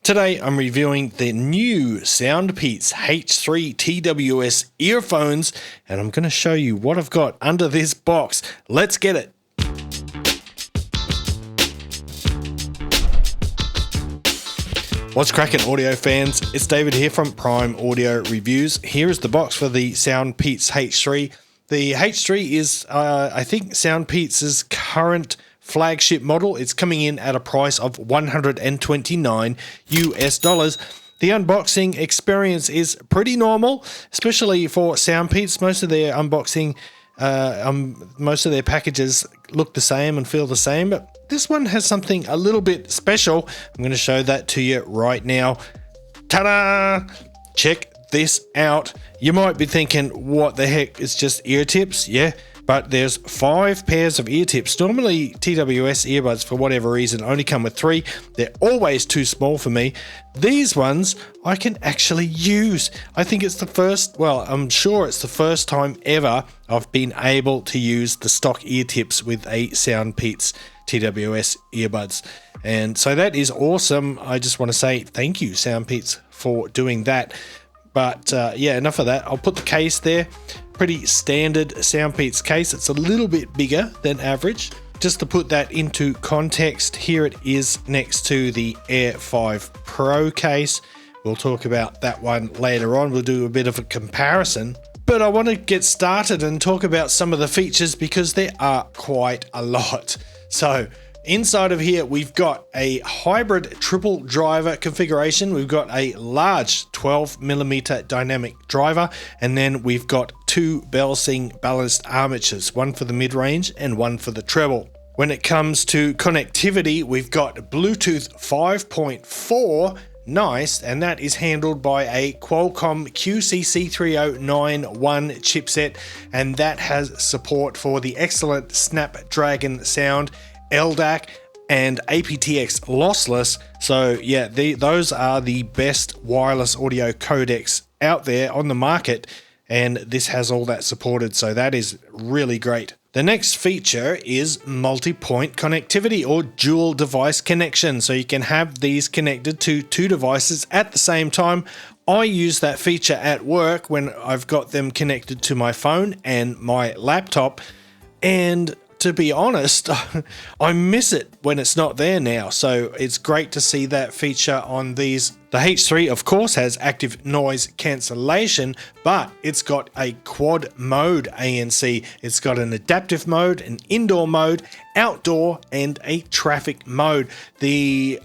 Today I'm reviewing the new Soundpeats H3 TWS earphones, and I'm going to show you what I've got under this box. Let's get it. What's cracking, audio fans? It's David here from Prime Audio Reviews. Here is the box for the Soundpeats H3. The H3 is, I think, Soundpeats' current flagship model. It's coming in at a price of $129 US. The unboxing experience is pretty normal, especially for Soundpeats. Most of their unboxing, most of their packages look the same and feel the same, but this one has something a little bit special. I'm going to show that to you right now. Ta-da! Check this out. You might be thinking, what the heck? It's just ear tips? Yeah. But there's 5 pairs of ear tips. Normally, TWS earbuds, for whatever reason, only come with 3. They're always too small for me. These ones I can actually use. I think it's the first, well, I'm sure it's the first time ever I've been able to use the stock ear tips with a Soundpeats TWS earbuds. And so that is awesome. I just want to say thank you, Soundpeats, for doing that. But yeah, enough of that. I'll put the case there. Pretty standard Soundpeats case. It's a little bit bigger than average. Just to put that into context, here it is next to the Air5 Pro case. We'll talk about that one later on. We'll do a bit of a comparison. But I want to get started and talk about some of the features because there are quite a lot. So inside of here, we've got a hybrid triple driver configuration. We've got a large 12mm dynamic driver, and then we've got 2 Belsing balanced armatures, one for the mid-range and one for the treble. When it comes to connectivity, we've got Bluetooth 5.4, nice, and that is handled by a Qualcomm QCC3091 chipset, and that has support for the excellent Snapdragon sound, LDAC, and aptX lossless. So yeah, those are the best wireless audio codecs out there on the market, and this has all that supported, so that is really great. The next feature is multi-point connectivity or dual device connection, so you can have these connected to 2 devices at the same time. I use that feature at work when I've got them connected to my phone and my laptop, and to be honest, I miss it when it's not there now, so it's great to see that feature on these. The H3, of course, has active noise cancellation, but it's got a quad mode ANC. It's got an adaptive mode, an indoor mode, outdoor, and a traffic mode. The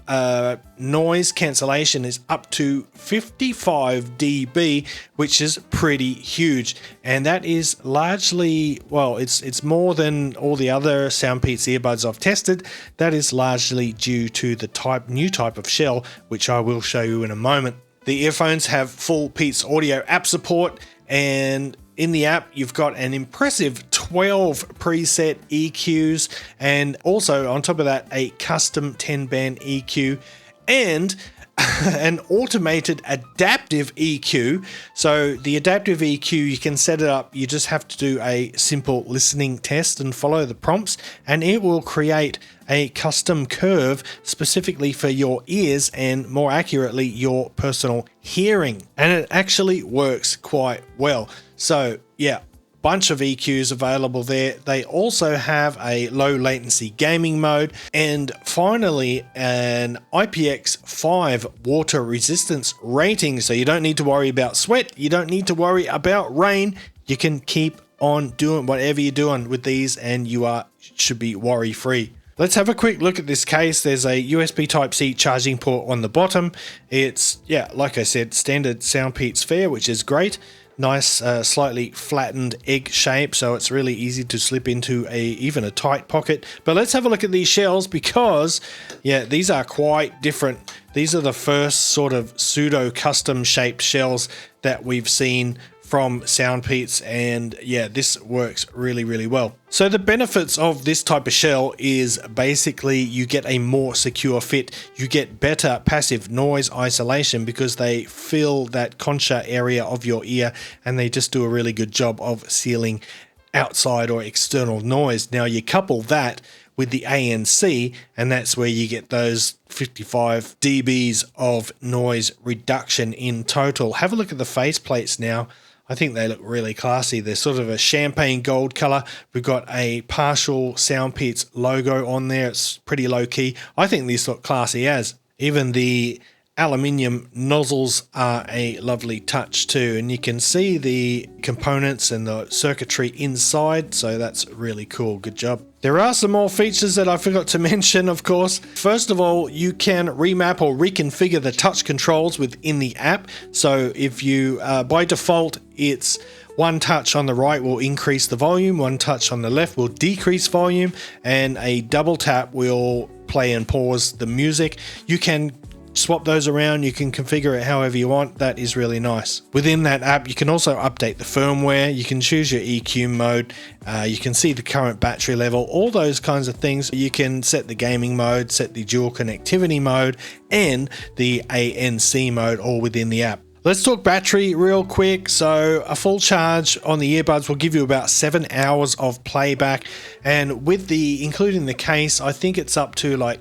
noise cancellation is up to 55 dB, which is pretty huge, and that is largely, well, it's more than all the other Soundpeats earbuds I've tested. That is largely due to the new type of shell, which I will show you in a moment. The earphones have full Peats Audio app support, and in the app you've got an impressive 12 preset EQs, and also on top of that a custom 10-band EQ and an automated adaptive EQ. So the adaptive EQ, you can set it up, you just have to do a simple listening test and follow the prompts, and it will create a custom curve specifically for your ears and, more accurately, your personal hearing. And it actually works quite well. So yeah, bunch of EQs available there. They also have a low latency gaming mode, and finally an IPX5 water resistance rating, so you don't need to worry about sweat, you don't need to worry about rain. You can keep on doing whatever you're doing with these and you should be worry free. Let's have a quick look at this case. There's a USB Type-C charging port on the bottom. It's, yeah, like I said, standard Soundpeats fare, which is great. Nice, slightly flattened egg shape, so it's really easy to slip into even a tight pocket. But let's have a look at these shells because, yeah, these are quite different. These are the first sort of pseudo custom shaped shells that we've seen from Soundpeats, and yeah, this works really, really well. So the benefits of this type of shell is basically you get a more secure fit, you get better passive noise isolation because they fill that concha area of your ear, and they just do a really good job of sealing outside or external noise. Now you couple that with the ANC, and that's where you get those 55 dBs of noise reduction in total. Have a look at the faceplates now. I think they look really classy. They're sort of a champagne gold color. We've got a partial Soundpeats logo on there. It's pretty low key. I think these look classy as. Even the aluminium nozzles are a lovely touch too, and you can see the components and the circuitry inside, so that's really cool. Good job. There are some more features that I forgot to mention, of course. First of all, you can remap or reconfigure the touch controls within the app. So if you, by default, it's one touch on the right will increase the volume, one touch on the left will decrease volume, and a double tap will play and pause the music. You can swap those around, you can configure it however you want. That is really nice. Within that app, you can also update the firmware, you can choose your EQ mode, you can see the current battery level, all those kinds of things. You can set the gaming mode, set the dual connectivity mode, and the ANC mode all within the app. Let's talk battery real quick. So a full charge on the earbuds will give you about 7 hours of playback, and with the including the case, I think it's up to like,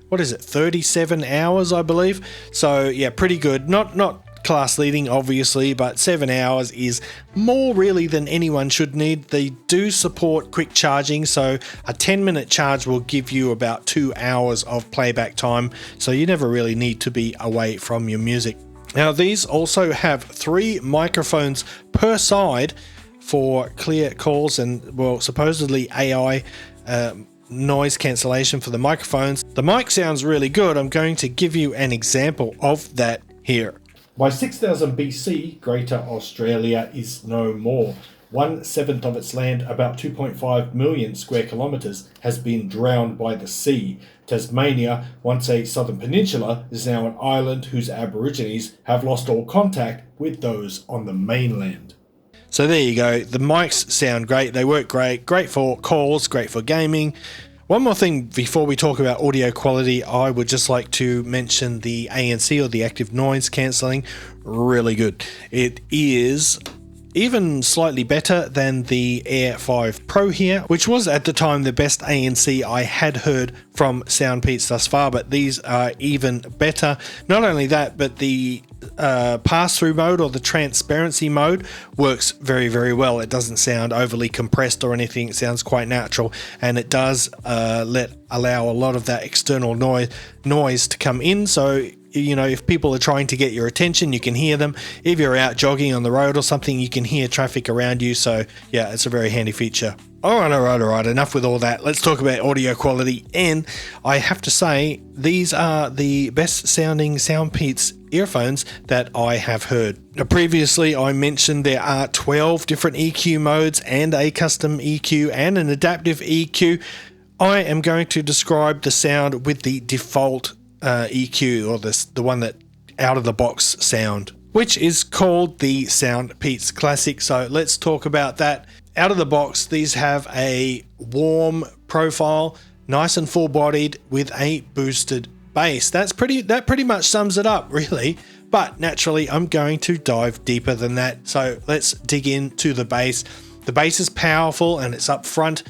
what is it, 37 hours, I believe. So yeah, pretty good. Not class leading, obviously, but 7 hours is more really than anyone should need. They do support quick charging, so a 10-minute charge will give you about 2 hours of playback time, so you never really need to be away from your music. Now, these also have 3 microphones per side for clear calls and, well, supposedly AI noise cancellation for the microphones. The mic sounds really good. I'm going to give you an example of that here. By 6000 BC, Greater Australia is no more. 1/7 of its land, about 2.5 million square kilometres, has been drowned by the sea. Tasmania, once a southern peninsula, is now an island whose aborigines have lost all contact with those on the mainland. So there you go. The mics sound great. They work great. Great for calls, great for gaming. One more thing before we talk about audio quality, I would just like to mention the ANC, or the active noise cancelling. Really good. It is even slightly better than the Air5 Pro here, which was at the time the best ANC I had heard from Soundpeats thus far, but these are even better. Not only that, but the pass-through mode, or the transparency mode, works very, very well. It doesn't sound overly compressed or anything. It sounds quite natural, and it does allow a lot of that external noise to come in. So, you know, if people are trying to get your attention, you can hear them. If you're out jogging on the road or something, you can hear traffic around you. So yeah, it's a very handy feature. All right. Enough with all that. Let's talk about audio quality. And I have to say, these are the best sounding Soundpeats earphones that I have heard. Now, previously, I mentioned there are 12 different EQ modes and a custom EQ and an adaptive EQ. I am going to describe the sound with the default EQ, or the one that out of the box sound, which is called the Soundpeats Classic. So let's talk about that. Out of the box, these have a warm profile, nice and full bodied with a boosted bass. That pretty much sums it up, really. But naturally, I'm going to dive deeper than that. So let's dig into the bass. The bass is powerful, and it's up front.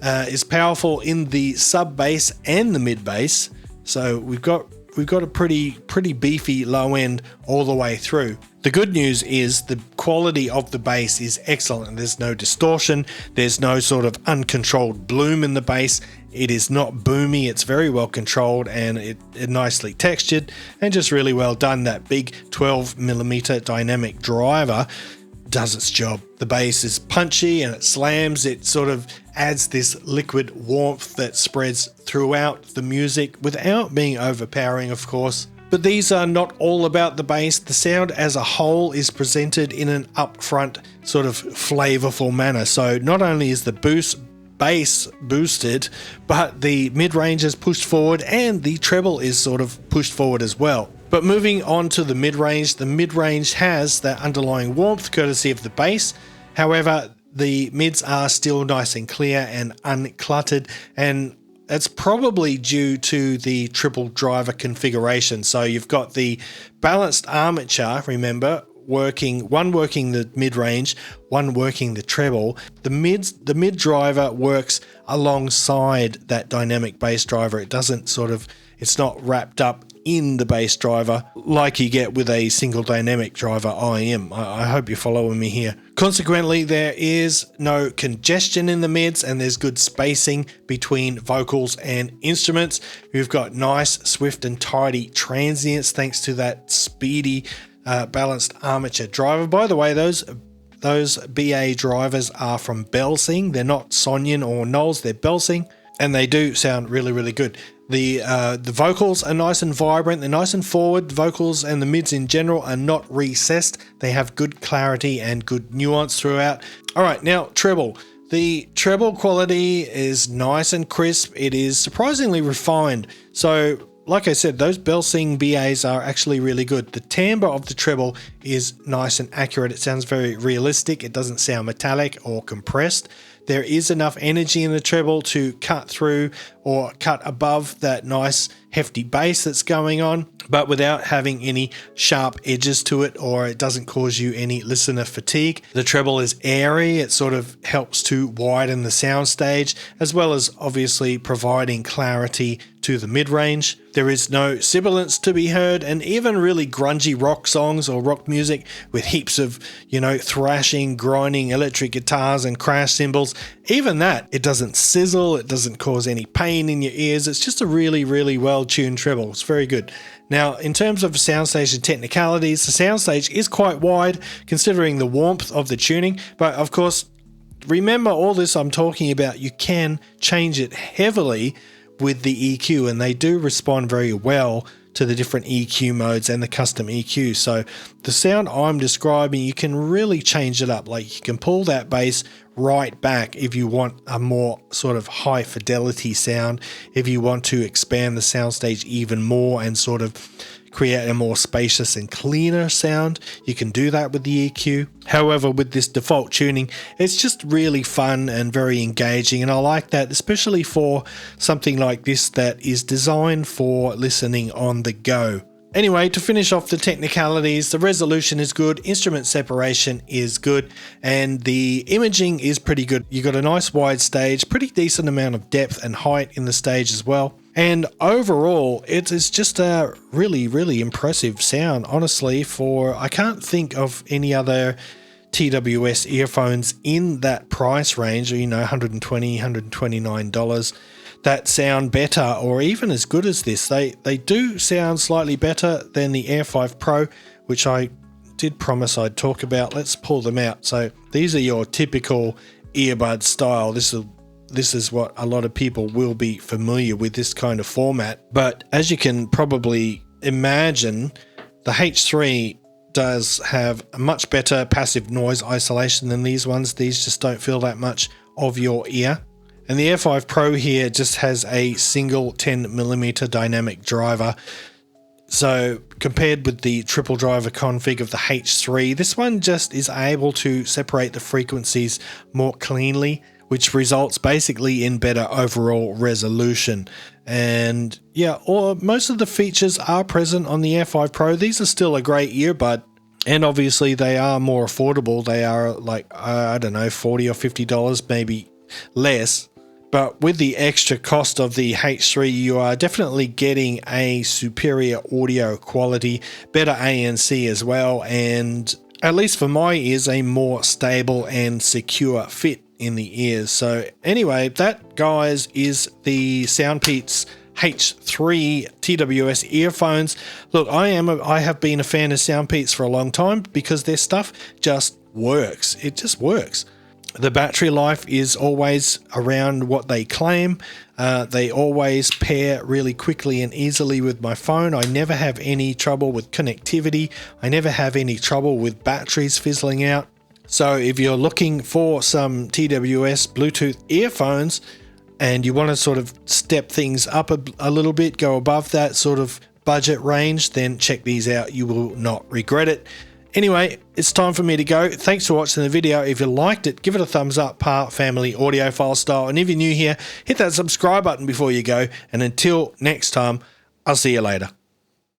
It's powerful in the sub bass and the mid bass. So we've got a pretty beefy low end all the way through. The good news is the quality of the bass is excellent. There's no distortion. There's no sort of uncontrolled bloom in the bass. It is not boomy. It's very well controlled, and it nicely textured and just really well done. That big 12mm dynamic driver does its job. The bass is punchy and it slams. It sort of adds this liquid warmth that spreads throughout the music without being overpowering, of course. But these are not all about the bass. The sound as a whole is presented in an upfront sort of flavorful manner. So not only is the bass boosted, but the mid-range is pushed forward and the treble is sort of pushed forward as well. But moving on to the mid-range has that underlying warmth courtesy of the bass. However, the mids are still nice and clear and uncluttered, and it's probably due to the triple driver configuration. So you've got the balanced armature, remember, working, one working the mid-range, one working the treble. The mid driver works alongside that dynamic bass driver. It doesn't sort of, it's not wrapped up in the bass driver like you get with a single dynamic driver IM. I hope you're following me here. Consequently, there is no congestion in the mids and there's good spacing between vocals and instruments. We've got nice, swift and tidy transients thanks to that speedy, balanced armature driver. By the way, those BA drivers are from Belsing. They're not Sonyan or Knowles, they're Belsing, and they do sound really, really good. The vocals are nice and vibrant, they're nice and forward. Vocals and the mids in general are not recessed. They have good clarity and good nuance throughout. All right, now treble. The treble quality is nice and crisp. It is surprisingly refined. So like I said, those Belsing BAs are actually really good. The timbre of the treble is nice and accurate. It sounds very realistic. It doesn't sound metallic or compressed. There is enough energy in the treble to cut through or cut above that nice hefty bass that's going on, but without having any sharp edges to it, or it doesn't cause you any listener fatigue. The treble is airy. It sort of helps to widen the soundstage, as well as obviously providing clarity to the mid-range. There is no sibilance to be heard, and even really grungy rock songs or rock music with heaps of, thrashing, grinding electric guitars and crash cymbals, even that, it doesn't sizzle, it doesn't cause any pain in your ears. It's just a really, really well-tuned treble. It's very good. Now, in terms of soundstage technicalities, the soundstage is quite wide considering the warmth of the tuning, but of course, remember all this I'm talking about, you can change it heavily with the EQ, and they do respond very well to the different EQ modes and the custom EQ. So the sound I'm describing, you can really change it up. Like you can pull that bass right back if you want a more sort of high fidelity sound, if you want to expand the soundstage even more and sort of create a more spacious and cleaner sound, you can do that with the EQ. However, with this default tuning, it's just really fun and very engaging, and I like that, especially for something like this that is designed for listening on the go. Anyway, to finish off the technicalities, the resolution is good, instrument separation is good, and the imaging is pretty good. You got a nice wide stage, pretty decent amount of depth and height in the stage as well. And overall, it is just a really, really impressive sound, honestly, I can't think of any other TWS earphones in that price range, $120, $129, that sound better or even as good as this. They do sound slightly better than the Air5 Pro, which I did promise I'd talk about. Let's pull them out. So these are your typical earbud style. This is what a lot of people will be familiar with, this kind of format. But as you can probably imagine, the H3 does have a much better passive noise isolation than these ones. These just don't feel that much of your ear. And the Air5 Pro here just has a single 10mm dynamic driver. So compared with the triple driver config of the H3, this one just is able to separate the frequencies more cleanly, which results basically in better overall resolution. And yeah, most of the features are present on the Air5 Pro. These are still a great earbud, and obviously they are more affordable. They are like, I don't know, $40 or $50, maybe less. But with the extra cost of the H3, you are definitely getting a superior audio quality, better ANC as well, and at least for my ears, a more stable and secure fit in the ears. So anyway, that, guys, is the Soundpeats H3 TWS earphones. Look, I have been a fan of Soundpeats for a long time because their stuff just works. It just works. The battery life is always around what they claim. They always pair really quickly and easily with my phone. I never have any trouble with connectivity. I never have any trouble with batteries fizzling out. So if you're looking for some TWS Bluetooth earphones and you want to sort of step things up a little bit, go above that sort of budget range, then check these out. You will not regret it. Anyway, it's time for me to go. Thanks for watching the video. If you liked it, give it a thumbs up, part family audiophile style. And if you're new here, hit that subscribe button before you go. And until next time, I'll see you later.